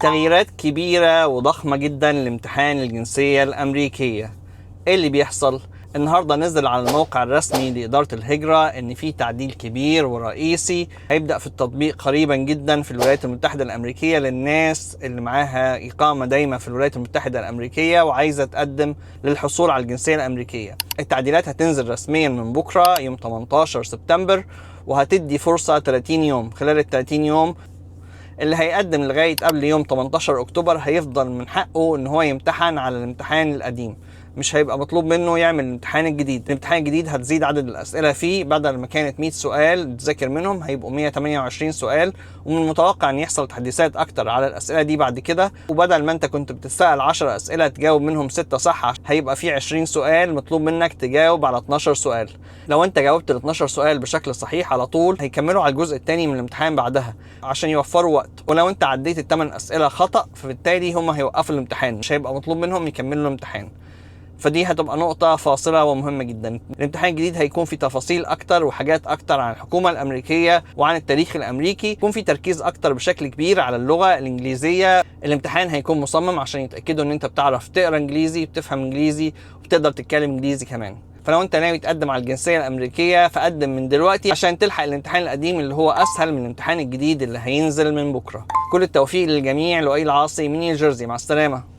تغييرات كبيرة وضخمة جدا لامتحان الجنسية الأمريكية. ايه اللي بيحصل؟ النهارده نزل على الموقع الرسمي لإدارة الهجرة إن في تعديل كبير ورئيسي هيبدأ في التطبيق قريبا جدا في الولايات المتحدة الأمريكية للناس اللي معاها إقامة دايمة في الولايات المتحدة الأمريكية وعايزة تقدم للحصول على الجنسية الأمريكية. التعديلات هتنزل رسميا من بكرة يوم 18 سبتمبر، وهتدي فرصة 30 يوم. خلال ال 30 يوم اللي هيقدم لغاية قبل يوم 18 أكتوبر هيفضل من حقه إن هو يمتحن على الامتحان القديم، مش هيبقى مطلوب منه يعمل الامتحان الجديد. الامتحان الجديد هتزيد عدد الأسئلة فيه، بدل ما كانت 100 سؤال تذاكر منهم هيبقوا 128 سؤال، ومن المتوقع أن يحصل تحديثات أكتر على الأسئلة دي بعد كده. وبدل ما أنت كنت بتسأل 10 أسئلة تجاوب منهم 6 صح، هيبقى في 20 سؤال مطلوب منك تجاوب على 12 سؤال. لو أنت جاوبت ال 12 سؤال بشكل صحيح على طول هيكملوا على الجزء الثاني من الامتحان بعدها عشان يوفروا وقت. ولو أنت عديت ال8 أسئلة خطأ فبالتالي هم هيوقفوا الامتحان، مش هيبقى مطلوب منهم يكملوا الامتحان. فدي هتبقى نقطة فاصلة ومهمة جدا. الامتحان الجديد هيكون في تفاصيل أكتر وحاجات أكتر عن الحكومة الأمريكية وعن التاريخ الأمريكي، يكون في تركيز أكتر بشكل كبير على اللغة الإنجليزية. الامتحان هيكون مصمم عشان يتأكدوا إن أنت بتعرف تقرأ إنجليزي وبتفهم إنجليزي وبتقدر تتكلم إنجليزي كمان. فلو أنت ناوي تقدم على الجنسية الأمريكية فقدم من دلوقتي عشان تلحق الامتحان القديم اللي هو أسهل من الامتحان الجديد اللي هينزل من بكرة. كل التوفيق للجميع. لؤي العاصي من نيوجيرسي، مع السلامة.